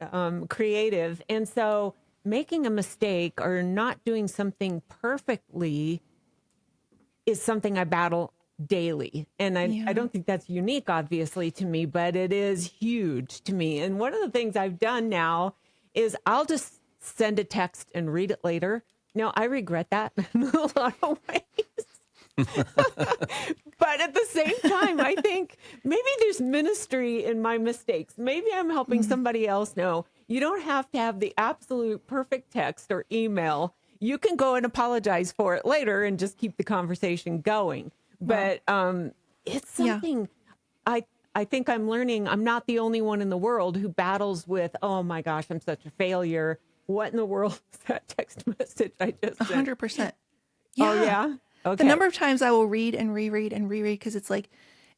creative. And so making a mistake or not doing something perfectly is something I battle daily. And I don't think that's unique, obviously, to me, but it is huge to me. And one of the things I've done now is I'll just send a text and read it later. Now, I regret that in a lot of ways. But at the same time, I think maybe there's ministry in my mistakes. Maybe I'm helping somebody else know you don't have to have the absolute perfect text or email. You can go and apologize for it later and just keep the conversation going. But it's something I think I'm learning. I'm not the only one in the world who battles with, oh my gosh, I'm such a failure. What in the world is that text message I just sent? 100%. Oh, yeah? Okay. The number of times I will read and reread and reread, because it's like,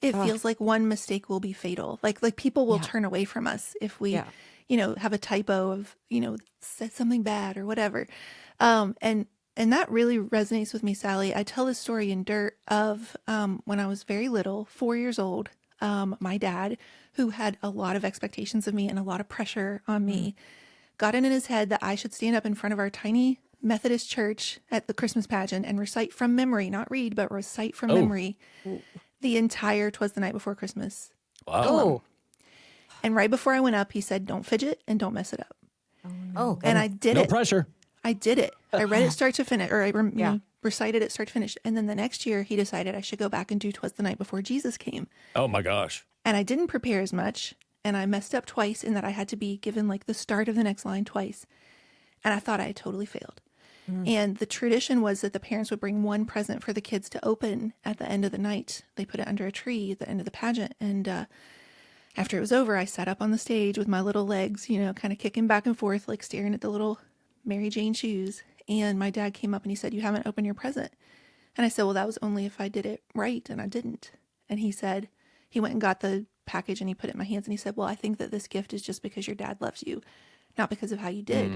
it feels like one mistake will be fatal. Like people will turn away from us if we, have a typo of, said something bad or whatever. And that really resonates with me, Sally. I tell this story in Dirt of when I was very little, 4 years old, my dad, who had a lot of expectations of me and a lot of pressure on me, got it in his head that I should stand up in front of our tiny Methodist church at the Christmas pageant and recite from memory, not read, but recite from memory the entire 'Twas the Night Before Christmas. Wow. Oh. And right before I went up, he said, don't fidget and don't mess it up. Oh. And I did No it. pressure. I did it. I read it start to finish, or I recited it start to finish. And then the next year he decided I should go back and do 'Twas the Night Before Jesus Came. Oh my gosh. And I didn't prepare as much. And I messed up twice in that I had to be given like the start of the next line twice. And I thought I had totally failed. And the tradition was that the parents would bring one present for the kids to open at the end of the night. They put it under a tree at the end of the pageant. And after it was over, I sat up on the stage with my little legs, kind of kicking back and forth, like staring at the little Mary Jane shoes. And my dad came up and he said, you haven't opened your present. And I said, well, that was only if I did it right, and I didn't. And he said, he went and got the package and he put it in my hands and he said, well, I think that this gift is just because your dad loves you, not because of how you did.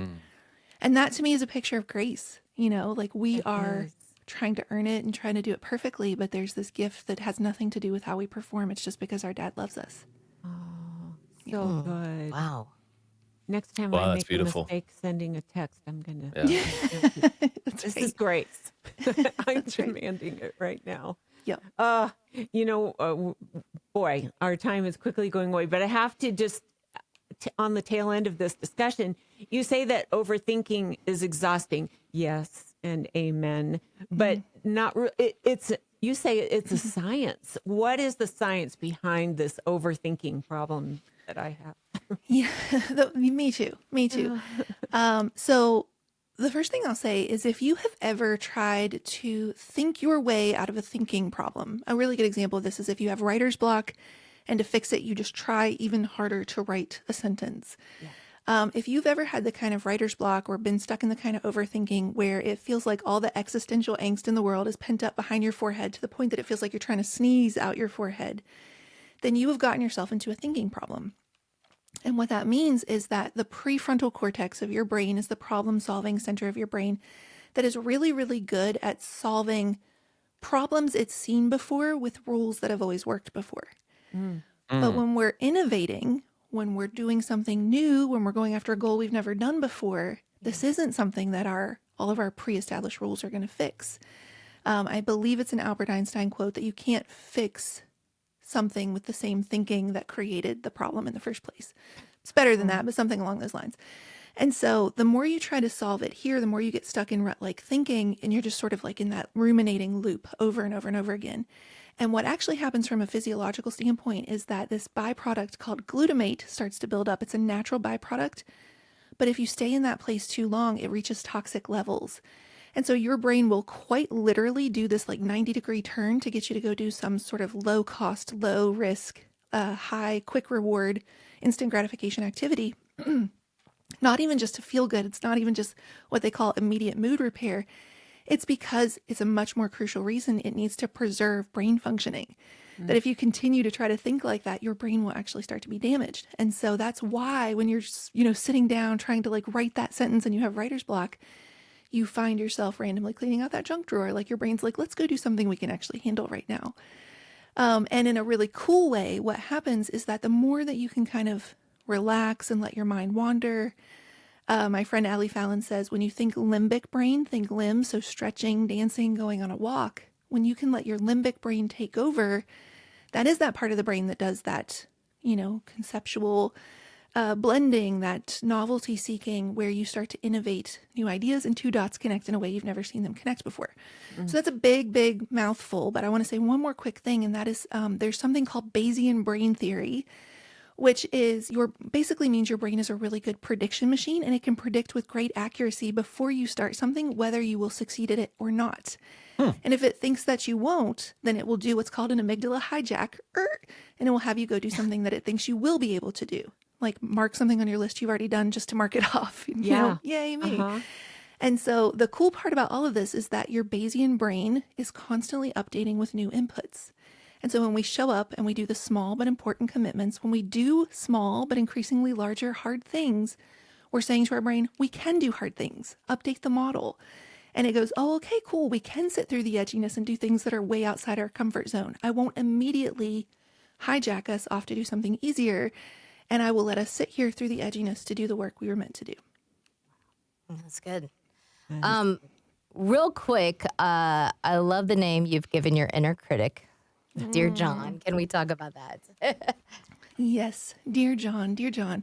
And that to me is a picture of grace. Like we It are is. trying to earn it and trying to do it perfectly, but there's this gift that has nothing to do with how we perform. It's just because our dad loves us. Oh, so good. Wow. Next time I Wow, that's make a beautiful. mistake sending a text, I'm going Yeah. to. That's This right. is grace. I'm That's right. demanding it right now. Yep. Boy, our time is quickly going away, but I have to just, on the tail end of this discussion, you say that overthinking is exhausting. Yes, and amen. But not, you say it's a science. What is the science behind this overthinking problem that I have? Yeah, me too. Me too. So the first thing I'll say is if you have ever tried to think your way out of a thinking problem, a really good example of this is if you have writer's block and to fix it, you just try even harder to write a sentence. If you've ever had the kind of writer's block or been stuck in the kind of overthinking where it feels like all the existential angst in the world is pent up behind your forehead to the point that it feels like you're trying to sneeze out your forehead, then you have gotten yourself into a thinking problem. And what that means is that the prefrontal cortex of your brain is the problem-solving center of your brain that is really, really good at solving problems it's seen before with rules that have always worked before. But when we're innovating, when we're doing something new, when we're going after a goal we've never done before, this isn't something that all of our pre-established rules are going to fix. I believe it's an Albert Einstein quote that you can't fix something with the same thinking that created the problem in the first place. It's better than that, but something along those lines. And so the more you try to solve it here, the more you get stuck in rut-like thinking, and you're just sort of like in that ruminating loop over and over and over again. And what actually happens from a physiological standpoint is that this byproduct called glutamate starts to build up. It's a natural byproduct, but if you stay in that place too long, it reaches toxic levels. And so your brain will quite literally do this like 90-degree turn to get you to go do some sort of low cost, low risk, high quick reward, instant gratification activity. Not even just to feel good. It's not even just what they call immediate mood repair. It's because it's a much more crucial reason it needs to preserve brain functioning. That if you continue to try to think like that, your brain will actually start to be damaged. And so that's why when you're, sitting down trying to like write that sentence and you have writer's block, you find yourself randomly cleaning out that junk drawer. Like your brain's like, let's go do something we can actually handle right now. And in a really cool way, what happens is that the more that you can kind of relax and let your mind wander, my friend Allie Fallon says, when you think limbic brain, think limbs, so stretching, dancing, going on a walk. When you can let your limbic brain take over, that is that part of the brain that does that, conceptual blending, that novelty seeking, where you start to innovate new ideas and two dots connect in a way you've never seen them connect before. So that's a big, big mouthful, but I want to say one more quick thing, and that is there's something called Bayesian brain theory, which is basically means your brain is a really good prediction machine and it can predict with great accuracy before you start something, whether you will succeed at it or not. And if it thinks that you won't, then it will do what's called an amygdala hijack, and it will have you go do something that it thinks you will be able to do. Like mark something on your list you've already done just to mark it off. Yay me. And so the cool part about all of this is that your Bayesian brain is constantly updating with new inputs. And so when we show up and we do the small but important commitments, when we do small but increasingly larger hard things, we're saying to our brain, we can do hard things, update the model. And it goes, oh, okay, cool. We can sit through the edginess and do things that are way outside our comfort zone. I won't immediately hijack us off to do something easier. And I will let us sit here through the edginess to do the work we were meant to do. That's good. Real quick, I love the name you've given your inner critic, Dear John. Can we talk about that? Yes, Dear John, Dear John.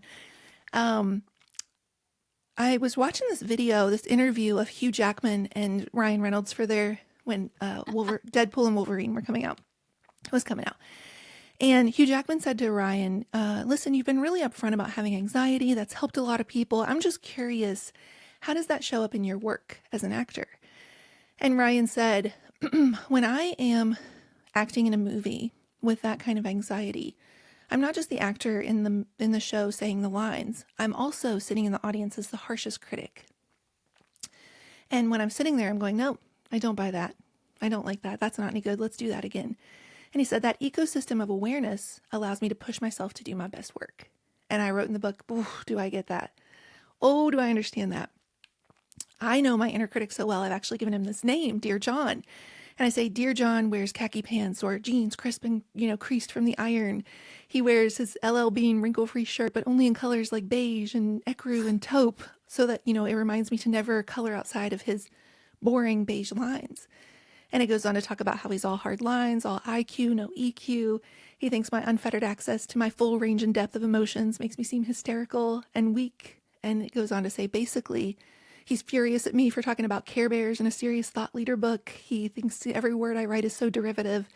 I was watching this interview of Hugh Jackman and Ryan Reynolds for when Deadpool and Wolverine were coming out. It was coming out. And Hugh Jackman said to Ryan, listen, you've been really upfront about having anxiety. That's helped a lot of people. I'm just curious, how does that show up in your work as an actor? And Ryan said, when I am acting in a movie with that kind of anxiety, I'm not just the actor in the show saying the lines. I'm also sitting in the audience as the harshest critic. And when I'm sitting there, I'm going, no, I don't buy that. I don't like that. That's not any good. Let's do that again. And he said that ecosystem of awareness allows me to push myself to do my best work. And I wrote in the book, "Ooh, do I get that? Oh, do I understand that?" I know my inner critic so well, I've actually given him this name, Dear John. And I say, Dear John wears khaki pants or jeans crisp and, creased from the iron. He wears his LL Bean wrinkle-free shirt, but only in colors like beige and ecru and taupe, so that, it reminds me to never color outside of his boring beige lines. And it goes on to talk about how he's all hard lines, all IQ, no EQ. He thinks my unfettered access to my full range and depth of emotions makes me seem hysterical and weak. And it goes on to say, basically, he's furious at me for talking about Care Bears in a serious thought leader book. He thinks every word I write is so derivative.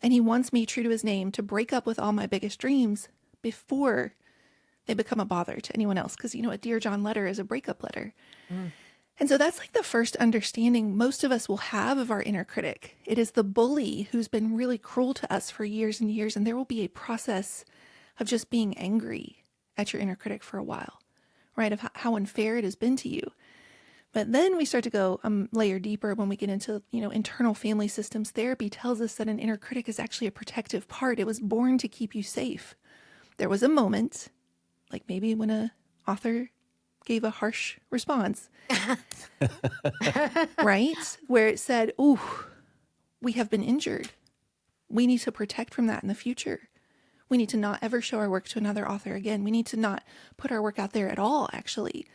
And he wants me, true to his name, to break up with all my biggest dreams before they become a bother to anyone else. Because, a Dear John letter is a breakup letter. And so that's like the first understanding most of us will have of our inner critic. It is the bully who's been really cruel to us for years and years. And there will be a process of just being angry at your inner critic for a while, right? Of how unfair it has been to you. But then we start to go a layer deeper when we get into, internal family systems. Therapy tells us that an inner critic is actually a protective part. It was born to keep you safe. There was a moment, like maybe when a author gave a harsh response, right? Where it said, "Ooh, we have been injured. We need to protect from that in the future. We need to not ever show our work to another author again. We need to not put our work out there at all, actually."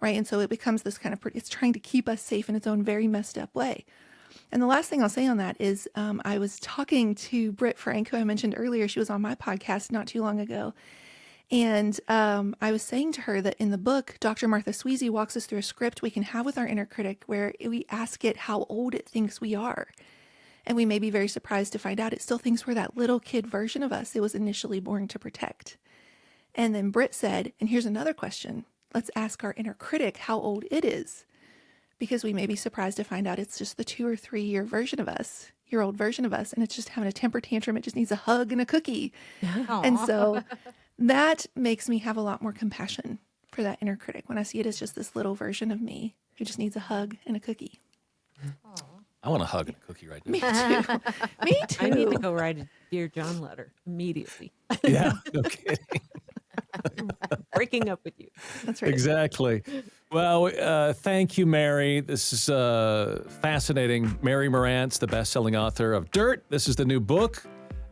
Right? And so it becomes this kind of, it's trying to keep us safe in its own very messed up way. And the last thing I'll say on that is I was talking to Britt Frank, who I mentioned earlier. She was on my podcast not too long ago. And I was saying to her that in the book, Dr. Martha Sweezy walks us through a script we can have with our inner critic where we ask it how old it thinks we are. And we may be very surprised to find out it still thinks we're that little kid version of us it was initially born to protect. And then Britt said, and here's another question. Let's ask our inner critic how old it is. Because we may be surprised to find out it's just the 2 or 3 year version of us, year old version of us. And it's just having a temper tantrum. It just needs a hug and a cookie. And so that makes me have a lot more compassion for that inner critic when I see it as just this little version of me who just needs a hug and a cookie. I want a hug and a cookie right now. Me too. Me too. I need to go write a Dear John letter immediately. Yeah, no kidding. Breaking up with you. That's right. Exactly. Well, thank you, Mary. This is fascinating. Mary Marantz, the best-selling author of Dirt. This is the new book,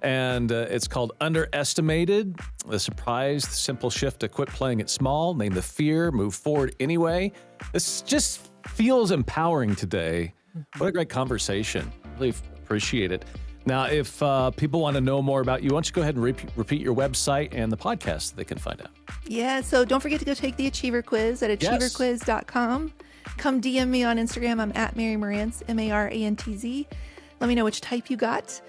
and it's called Underestimated, The Surprise, the Simple Shift to Quit Playing It Small, Name the Fear, Move Forward Anyway. This just feels empowering today. What a great conversation. Really appreciate it. Now, if people want to know more about you, why don't you go ahead and repeat your website and the podcast that they can find out. Yeah, so don't forget to go take the Achiever Quiz at achieverquiz.com. Come DM me on Instagram. I'm at Mary Marantz, Marantz. Let me know which type you got.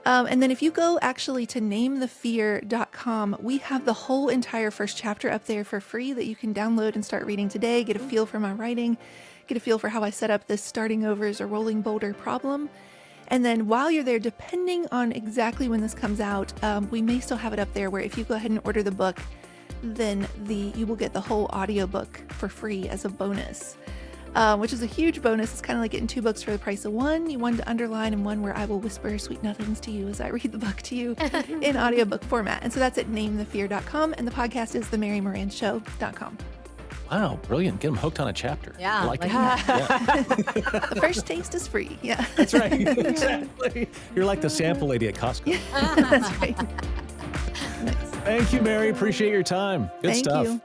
And then if you go actually to namethefear.com, we have the whole entire first chapter up there for free that you can download and start reading today, get a feel for my writing, get a feel for how I set up this starting over as a rolling boulder problem. And then while you're there, depending on exactly when this comes out, we may still have it up there where if you go ahead and order the book, then you will get the whole audiobook for free as a bonus, which is a huge bonus. It's kind of like getting 2 books for the price of one to underline and one where I will whisper sweet nothings to you as I read the book to you in audiobook format. And so that's at namethefear.com, and the podcast is themarymoranshow.com. Wow, brilliant. Get them hooked on a chapter. Yeah, I like it. that. Yeah. The first taste is free. Yeah. That's right. Exactly. You're like the sample lady at Costco. That's right. Nice. Thank you, Mary. Appreciate your time. Good Thank stuff. you.